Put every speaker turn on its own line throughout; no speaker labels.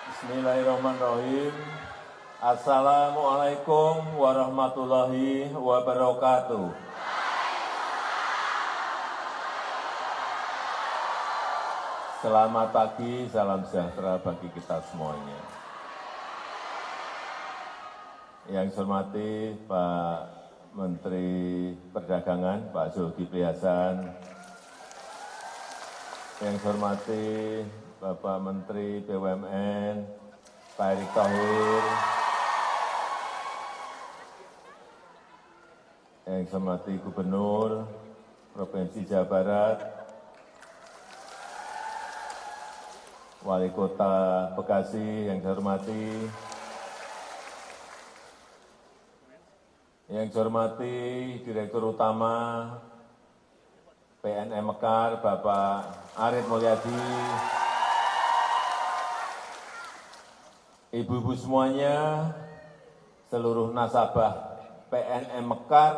Bismillahirrahmanirrahim. Assalamualaikum warahmatullahi wabarakatuh. Selamat pagi, salam sejahtera bagi kita semuanya. Yang saya hormati Pak Menteri Perdagangan, Pak Zulkifli Hasan. Yang saya hormati Bapak Menteri BUMN, Pak Erick Thohir. Yang saya hormati Gubernur Provinsi Jawa Barat, Wali Kota Bekasi yang saya hormati, yang saya hormati Direktur Utama PNM Mekar, Bapak Arit Mulyadi, ibu-ibu semuanya, seluruh nasabah PNM Mekar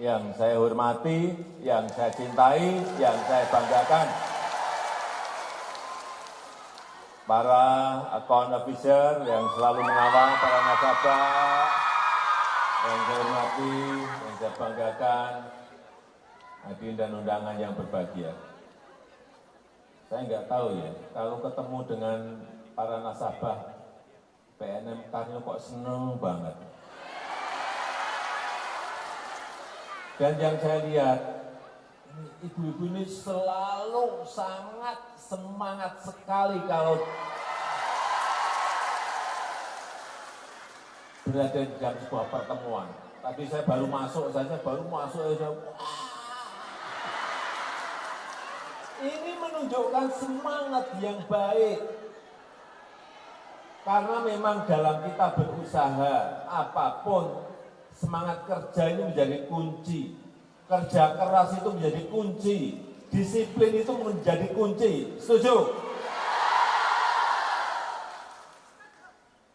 yang saya hormati, yang saya cintai, yang saya banggakan, para account officer yang selalu mengawal para nasabah, yang saya hormati, yang saya banggakan, hadirin dan undangan yang berbahagia. Saya nggak tahu ya, kalau ketemu dengan para nasabah PNM Karyo kok seneng banget. Dan yang saya lihat, ibu-ibu ini selalu sangat semangat sekali kalau berada di dalam sebuah pertemuan. Tadi saya baru masuk saja, ini menunjukkan semangat yang baik. Karena memang dalam kita berusaha, apapun, semangat kerja ini menjadi kunci. Kerja keras itu menjadi kunci. Disiplin itu menjadi kunci. Setuju?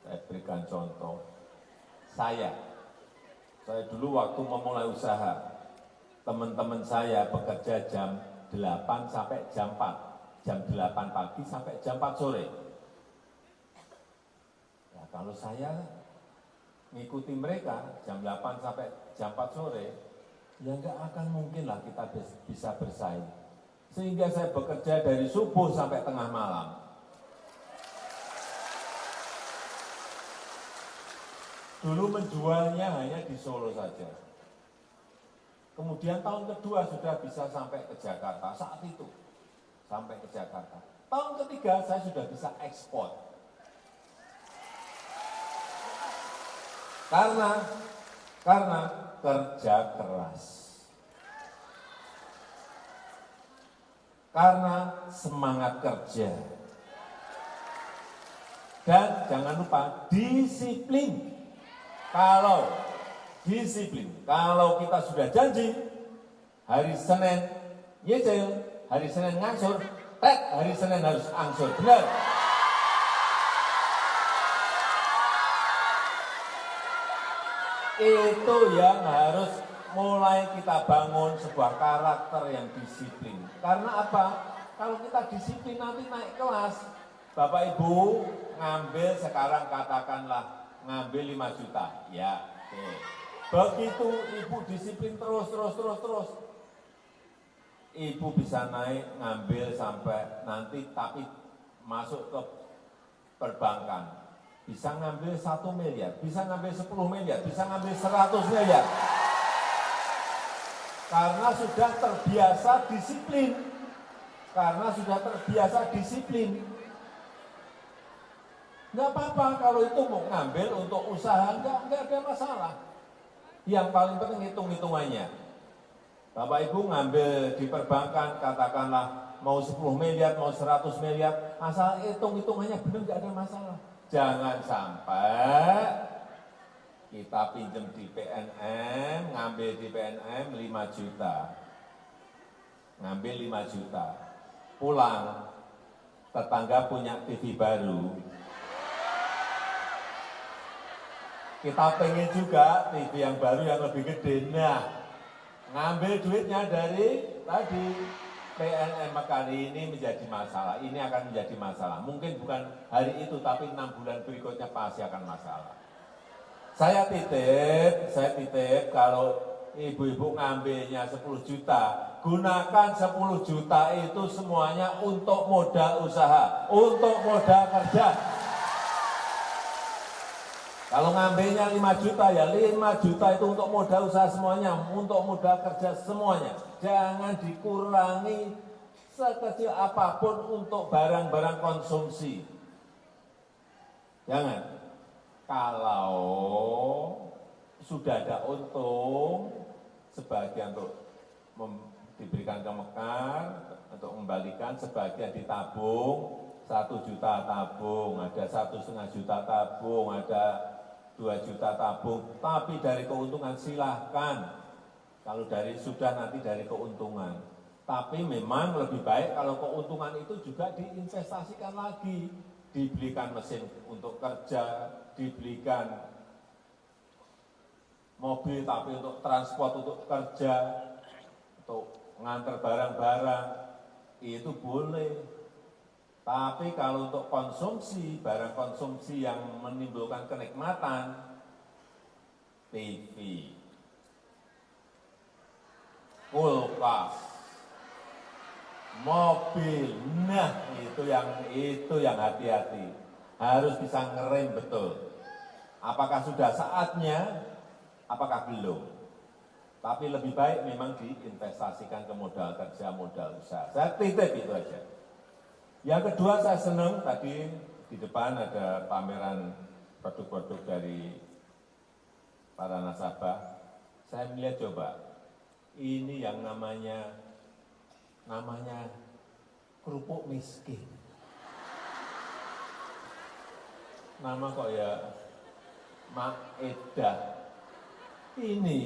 Saya berikan contoh. Saya dulu waktu memulai usaha, teman-teman saya bekerja jam 8 sampai jam 4. Jam 8 pagi sampai jam 4 sore. Kalau saya ngikuti mereka jam 8 sampai jam 4 sore, ya nggak akan mungkin lah kita bisa bersaing. Sehingga saya bekerja dari subuh sampai tengah malam. Dulu menjualnya hanya di Solo saja. Kemudian tahun kedua sudah bisa sampai ke Jakarta, saat itu. Sampai ke Jakarta. Tahun ketiga saya sudah bisa ekspor. Karena kerja keras. Karena semangat kerja. Dan jangan lupa disiplin. Kalau kita sudah janji hari Senin nyicil, hari Senin ngangsur, hari Senin harus angsur. Benar? Itu yang harus mulai kita bangun sebuah karakter yang disiplin. Karena apa? Kalau kita disiplin nanti naik kelas. Bapak Ibu ngambil sekarang katakanlah ngambil 5 juta. Ya, oke. Begitu Ibu disiplin terus. Ibu bisa naik ngambil sampai nanti tapi masuk ke perbankan. Bisa ngambil 1 miliar, bisa ngambil 10 miliar, bisa ngambil 100 miliar. Karena sudah terbiasa disiplin. Nggak apa-apa kalau itu mau ngambil untuk usaha, nggak ada masalah. Yang paling penting hitung-hitungannya. Bapak Ibu ngambil di perbankan, katakanlah mau 10 miliar, mau 100 miliar, asal hitung-hitungannya benar nggak ada masalah. Jangan sampai kita pinjam di PNM, ngambil di PNM 5 juta. Ngambil 5 juta. Pulang, tetangga punya TV baru. Kita pengen juga TV yang baru yang lebih gede. Nah, ngambil duitnya dari tadi PNM Mekar ini menjadi masalah, ini akan menjadi masalah. Mungkin bukan hari itu, tapi 6 bulan berikutnya pasti akan masalah. Saya titip kalau ibu-ibu ngambilnya 10 juta, gunakan 10 juta itu semuanya untuk modal usaha, untuk modal kerja. Kalau ngambilnya 5 juta, ya 5 juta itu untuk modal usaha semuanya, untuk modal kerja semuanya. Jangan dikurangi sekecil apapun untuk barang-barang konsumsi. Jangan. Kalau sudah ada untung, sebagian untuk diberikan ke Mekar, untuk membalikan, sebagian ditabung, 1 juta tabung, ada 1,5 juta tabung, ada 2 juta tabung, tapi dari keuntungan silahkan. Kalau sudah nanti dari keuntungan. Tapi memang lebih baik kalau keuntungan itu juga diinvestasikan lagi. Dibelikan mesin untuk kerja, dibelikan mobil tapi untuk transport, untuk kerja, untuk ngantar barang-barang, itu boleh. Tapi kalau untuk konsumsi, barang konsumsi yang menimbulkan kenikmatan, TV, kulkas, mobil, nah itu yang hati-hati. Harus bisa ngerem betul. Apakah sudah saatnya, apakah belum. Tapi lebih baik memang diinvestasikan ke modal kerja, modal usaha. Saya titip itu aja. Yang kedua, saya senang tadi di depan ada pameran produk-produk dari para nasabah. Saya melihat coba, ini yang namanya kerupuk miskin. Nama kok ya Maedah. Ini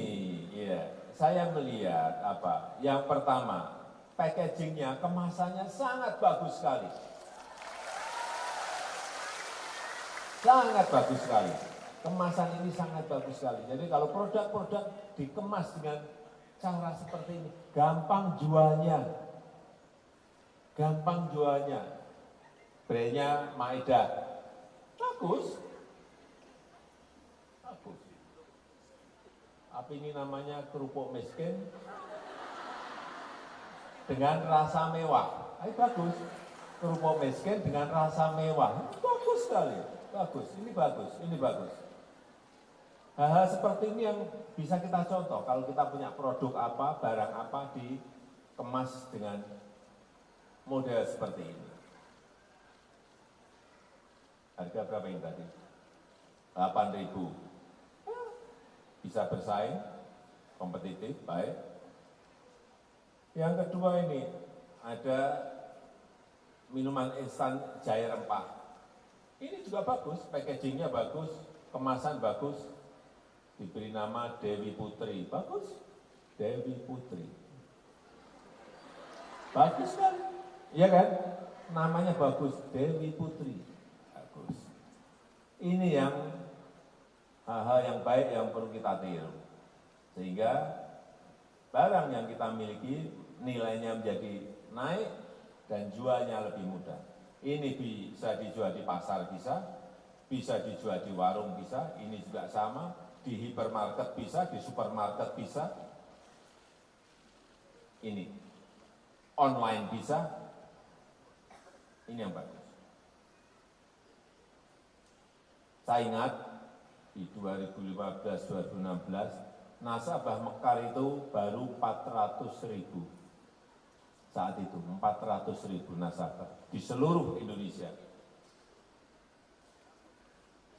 ya, saya melihat apa? Yang pertama, packagingnya, kemasannya sangat bagus sekali. Sangat bagus sekali. Kemasan ini sangat bagus sekali. Jadi kalau produk-produk dikemas dengan cara seperti ini, gampang jualnya. Gampang jualnya. Brandnya Maedah. Bagus. Bagus. Apa ini namanya kerupuk miskin? Dengan rasa mewah. Ini bagus. Kerupuk miskin dengan rasa mewah. Ini bagus sekali. Bagus. Ini bagus. Ini bagus. Hal-hal seperti ini yang bisa kita contoh. Kalau kita punya produk apa, barang apa dikemas dengan model seperti ini. Harga berapa ini tadi? 8.000. Bisa bersaing, kompetitif, baik. Yang kedua ini, ada minuman instan Jaya Rempah. Ini juga bagus, packagingnya bagus, kemasan bagus, diberi nama Dewi Putri. Bagus, Dewi Putri. Bagus kan? Iya kan? Namanya bagus, Dewi Putri. Bagus. Ini yang hal-hal yang baik yang perlu kita tiru. Sehingga barang yang kita miliki nilainya menjadi naik dan jualnya lebih mudah. Ini bisa dijual di pasar bisa dijual di warung bisa, ini juga sama, di hipermarket bisa, di supermarket bisa. Ini online bisa. Ini yang bagus. Saya ingat di 2015-2016 nasabah Mekar itu baru 400.000. Saat itu 400.000 nasabah di seluruh Indonesia.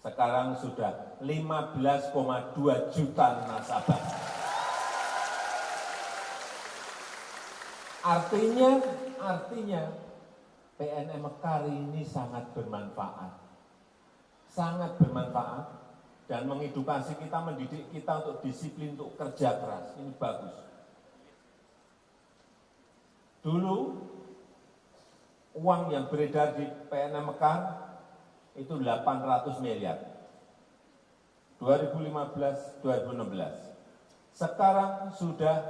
Sekarang sudah 15,2 juta nasabah. Artinya PNM Mekar ini sangat bermanfaat. Sangat bermanfaat dan mengedukasi kita, mendidik kita untuk disiplin, untuk kerja keras. Ini bagus. Dulu uang yang beredar di PNM Mekar itu 800 miliar. 2015-2016. Sekarang sudah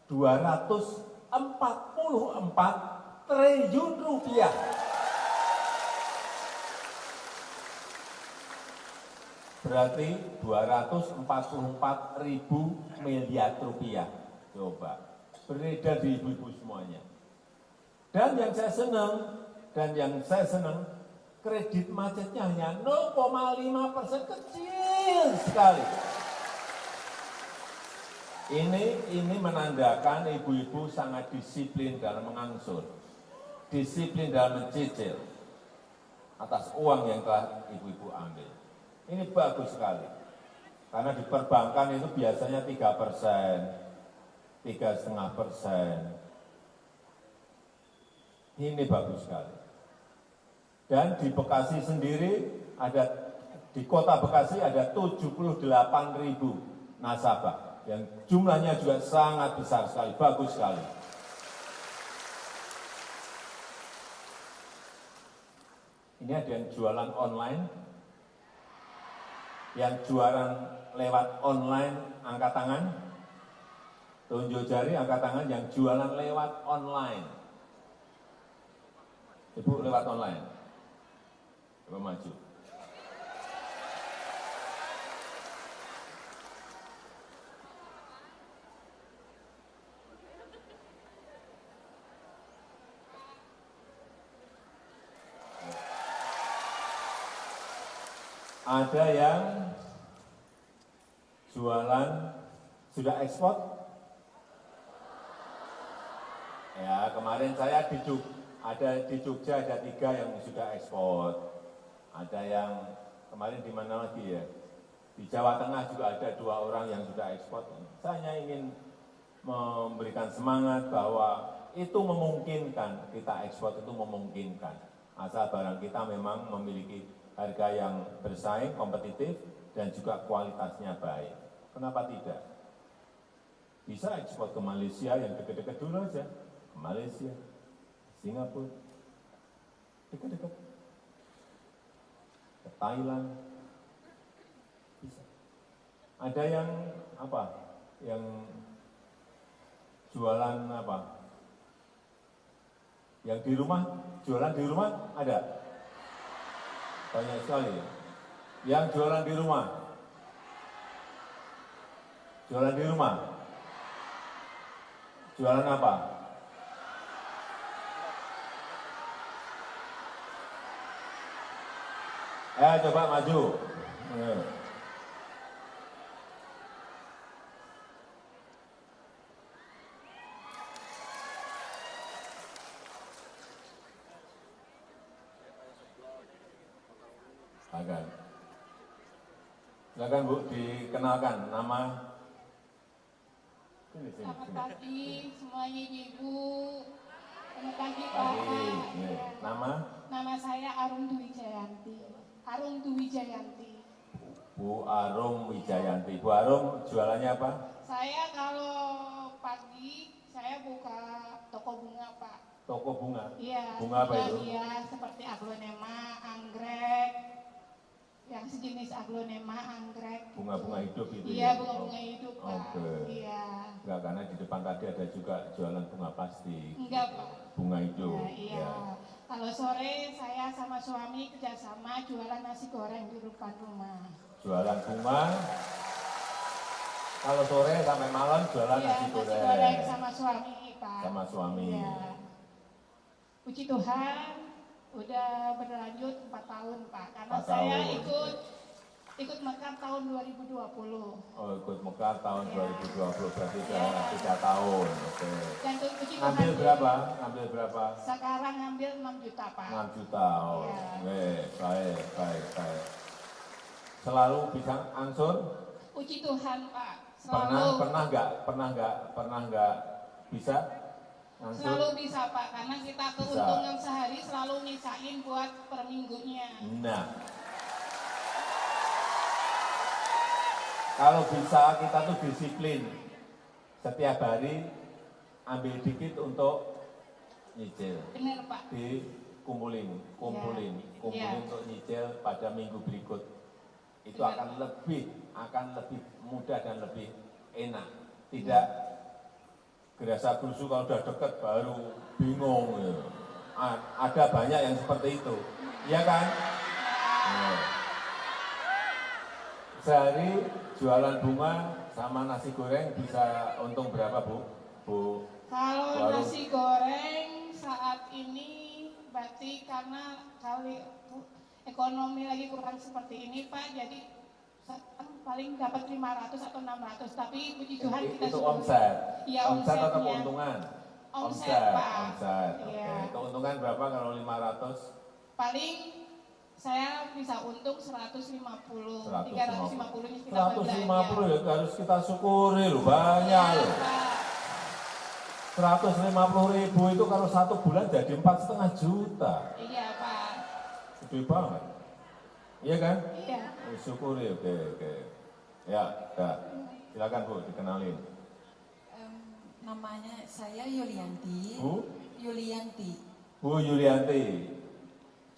240 44 triliun rupiah. Berarti 244.000 miliar rupiah. Coba, beredar di ibu-ibu semuanya. Dan yang saya senang, kredit macetnya hanya 0,5%, kecil sekali. Ini menandakan ibu-ibu sangat disiplin dalam mengangsur, disiplin dalam mencicil atas uang yang telah ibu-ibu ambil. Ini bagus sekali, karena di perbankan itu biasanya 3%, 3,5%. Ini bagus sekali. Dan di Bekasi sendiri di kota Bekasi ada 78.000 nasabah yang jumlahnya juga sangat besar sekali, bagus sekali. Ini ada yang jualan online, yang jualan lewat online angkat tangan, tunjuk jari angkat tangan yang jualan lewat online. Ibu lewat online, coba maju. Ada yang jualan sudah ekspor. Ya, kemarin saya di Jogja ada 3 yang sudah ekspor. Ada yang kemarin di mana lagi ya? Di Jawa Tengah juga ada 2 orang yang sudah ekspor. Saya ingin memberikan semangat bahwa itu memungkinkan, kita ekspor itu memungkinkan. Asal barang kita memang memiliki harga yang bersaing, kompetitif, dan juga kualitasnya baik. Kenapa tidak? Bisa ekspor ke Malaysia yang dekat-dekat dulu aja. Ke Malaysia, Singapura, dekat-dekat. Ke Thailand, bisa. Ada yang apa? Yang jualan apa? Yang di rumah, jualan di rumah ada? Banyak sekali. Yang jualan di rumah. Jualan di rumah. Jualan apa? Coba maju. Silakan Bu, dikenalkan nama.
Selamat pagi semuanya Ibu. Selamat pagi Pak.
Nama?
Nama saya Arum Dwi Jayanti. Arum Dwi Jayanti.
Bu Arum Wijayanti. Bu Arum jualannya apa?
Saya kalau pagi saya buka toko bunga Pak.
Toko bunga?
Iya.
Bunga apa itu?
Iya, seperti aglonema, anggrek, yang sejenis aglonema, anggrek.
Bunga-bunga hidup itu?
Iya, bunga-bunga hidup Pak.
Oke.
Iya.
Enggak, karena di depan tadi ada juga jualan bunga plastik.
Enggak Pak.
Bunga hidup.
Nah, iya. Ya. Kalau sore saya sama suami kerjasama jualan nasi goreng di depan rumah.
Jualan bunga. Kalau sore sampai malam jualan nasi goreng.
Nasi goreng sama suami Pak.
Sama suami.
Iya. Puji Tuhan, udah berlanjut 4 tahun Pak. Karena 4 saya ikut Mekar tahun 2020.
Oh, ikut Mekar tahun 2020, berarti sudah 3 tahun. Oke.
Dan puji Tuhan.
Ngambil berapa? Ngambil berapa?
Sekarang ngambil 6 juta Pak.
6 juta, oh. Baik. Selalu bisa angsur?
Puji Tuhan Pak. Selalu.
Pernah nggak bisa angsur?
Selalu bisa Pak, karena kita keuntungan sehari selalu nyisain buat per minggunya.
Nah, kalau bisa kita tuh disiplin. Setiap hari ambil dikit untuk nyicil.
Benar Pak.
Kumpulin untuk nyicil pada minggu berikut. Itu akan lebih mudah dan lebih enak. Tidak Gerasa Gerusu kalau udah deket baru bingung. Ya. Ada banyak yang seperti itu, iya kan? Nah. Sehari jualan bunga sama nasi goreng bisa untung berapa, Bu?
Kalau nasi goreng saat ini berarti karena kali ekonomi lagi kurang seperti ini Pak, jadi paling dapat 500 atau 600, tapi puji Tuhan kita
itu omset.
Ya,
omset atau keuntungan?
Omset, Pak.
Omset.
Ya.
Oke. Keuntungan berapa kalau 500?
Paling saya bisa untung 150. 350-nya kita
150 ya harus kita syukuri loh, banyak loh. 150.000 itu kalau 1 bulan jadi 4,5 juta.
Iya Pak.
Gede banget. Iya kan?
Iya.
Syukuri, oke. Ya, silakan Bu, dikenalin.
Namanya saya Yulianti.
Bu?
Yulianti.
Bu Yulianti.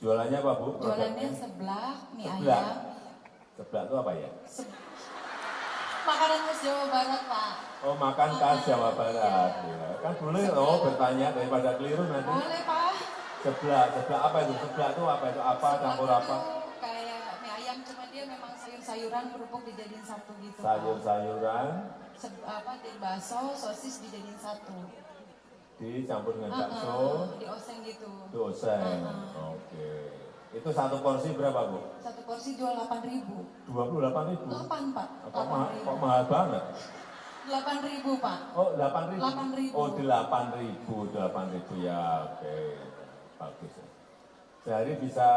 Jualannya apa Bu?
Jualannya seblak, mie
Seblak.
ayam.
Seblak itu apa ya?
Makanan khas Jawa Barat, Pak.
Oh, makan khas Jawa Barat. Ya. Kan boleh bertanya daripada keliru nanti.
Boleh, Pak.
Seblak apa itu? Seblak itu apa itu? Apa
Seblak
campur
itu
apa?
kayak mie ayam, cuma dia memang sayur-sayuran kerupuk dijadiin satu gitu, Pak.
Sayur-sayuran.
Dari bakso, sosis dijadiin satu.
Dicampur dengan bakso.
Dioseng gitu.
Dioseng. Oke. Itu satu porsi berapa, Bu?
Satu porsi jual 8.000.
28.000.
8, Pak.
Kok mahal banget?
8.000, Pak.
Oh, 8.000.
8.000.
Oh, 8.000 ya, oke. Bagus. Sehari bisa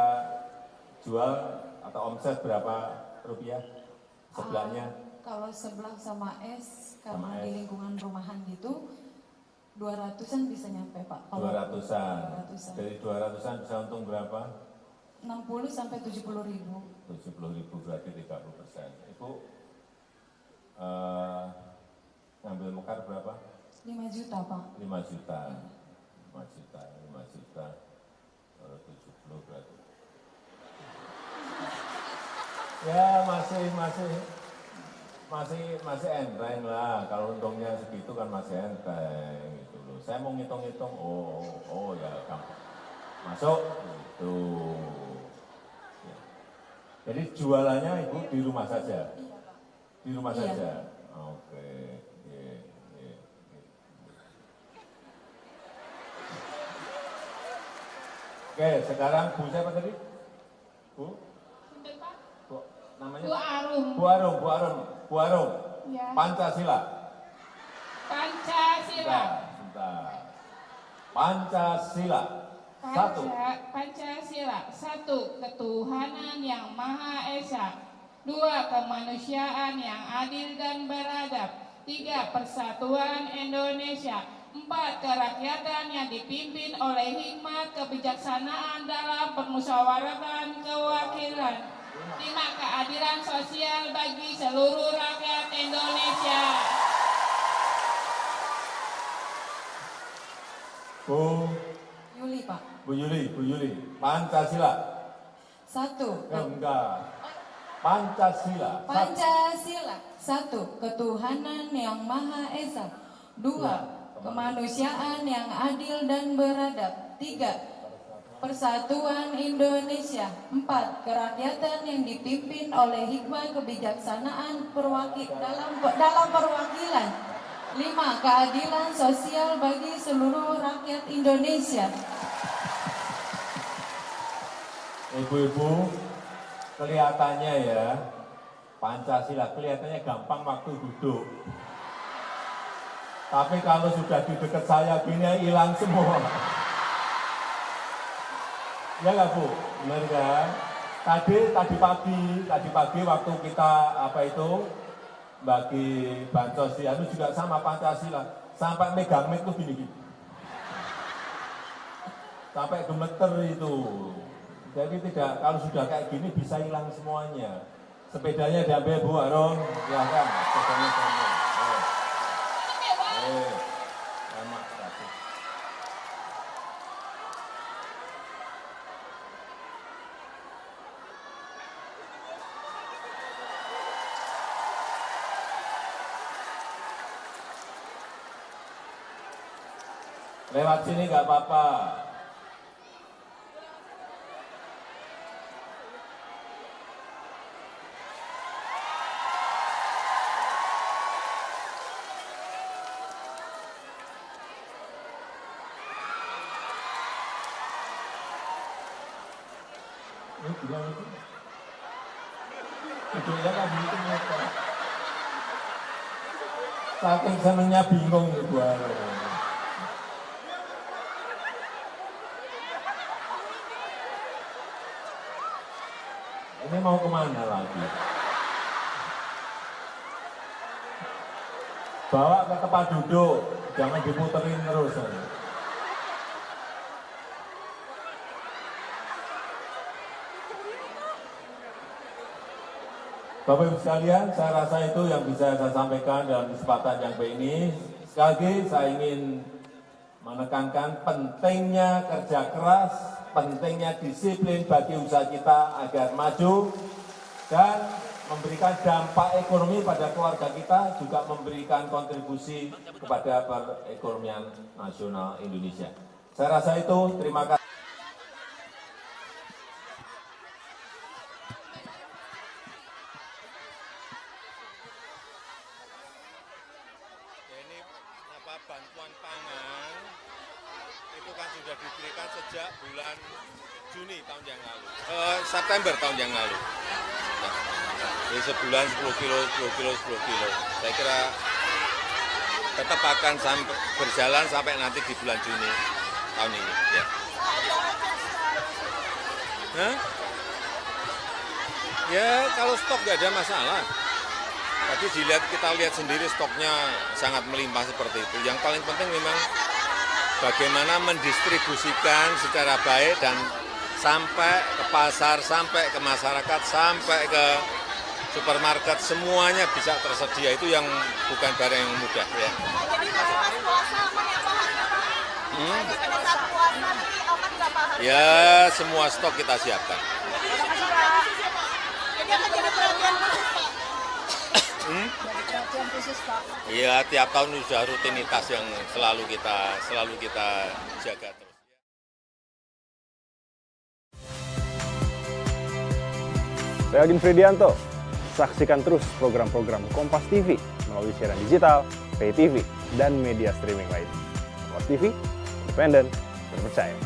jual atau omset berapa rupiah seblaknya?
Kalau seblak sama es,
Sama
karena
es.
di lingkungan rumahan gitu, 200-an bisa nyampe, Pak.
200-an.
200-an.
Dari 200-an bisa untung berapa?
60 sampai 70.000.
70.000 berarti 30%. Ibu ngambil mekar berapa?
5 juta, Pak.
5 juta. 5 juta. Kalau 70 berarti. Ya masih enteng lah. Kalau untungnya segitu kan masih enteng gitu loh. Saya mau ngitung-ngitung, oh ya gampang. Masuk gitu. Ya. Jadi jualannya Ibu di rumah saja?
Iya, Pak.
Di rumah
Iya.
saja? Oke. Iya. Oke, sekarang Bu siapa tadi? Bu?
Punten, Pak.
Bu, namanya?
Bu Arum.
Bu Arum.
Ya.
Pancasila.
Pancasila.
Sebentar. Pancasila. Satu.
Pancasila. 1. Ketuhanan yang Maha Esa. 2. Kemanusiaan yang adil dan beradab. 3. Persatuan Indonesia. 4. Kerakyatan yang dipimpin oleh hikmat kebijaksanaan dalam permusyawaratan kewakilan. 5. Keadilan sosial bagi seluruh rakyat Indonesia.
Bu
Yuli, Pak.
Bu Yuli. Pancasila.
1.
Enggak. Pancasila.
Pancasila. 1. Ketuhanan yang Maha Esa. 2. Kemanusiaan yang adil dan beradab. 3. Persatuan Indonesia. 4. Kerakyatan yang dipimpin oleh hikmah kebijaksanaan dalam perwakilan. 5. Keadilan sosial bagi seluruh rakyat Indonesia.
Ibu-ibu, kelihatannya ya, Pancasila kelihatannya gampang waktu duduk. Tapi kalau sudah di dekat saya gini hilang semua. Ya nggak Bu? Benar kan? Tadi pagi waktu kita bagi bansos itu juga sama Pancasila. Sampai megang mic tuh gini. Sampai gemeter itu. Jadi kalau sudah kayak gini bisa hilang semuanya. Sepedanya diambil Bu Arum, silahkan. Sepedanya diambil. Selamat kasih. Lewat sini nggak apa-apa. Ini bilang itu. Videonya kan gitu mereka. Saking senengnya bingung ibu. Ini mau kemana lagi? Bawa ke tempat duduk, jangan diputerin terus. Bapak Ibu sekalian, saya rasa itu yang bisa saya sampaikan dalam kesempatan yang baik ini. Sekali lagi saya ingin menekankan pentingnya kerja keras, pentingnya disiplin bagi usaha kita agar maju dan memberikan dampak ekonomi pada keluarga kita, juga memberikan kontribusi kepada perekonomian nasional Indonesia. Saya rasa itu, terima kasih.
Bantuan pangan itu kan sudah diberikan sejak bulan Juni tahun yang lalu, September tahun yang lalu. Jadi sebulan 10 kilo, 10 kilo, 10 kilo. Saya kira tetap akan berjalan sampai nanti di bulan Juni tahun ini. Ya. Hah? Ya kalau stok nggak ada masalah. Tadi kita lihat sendiri stoknya sangat melimpah seperti itu. Yang paling penting memang bagaimana mendistribusikan secara baik dan sampai ke pasar, sampai ke masyarakat, sampai ke supermarket, semuanya bisa tersedia. Itu yang bukan barang yang mudah. Ya. Ya, semua stok kita siapkan. Iya, tiap tahun sudah rutinitas yang selalu kita jaga terus.
Saya Agin Fridianto. Saksikan terus program-program Kompas TV melalui siaran digital, pay TV, dan media streaming lain. Kompas TV, independen, terpercaya.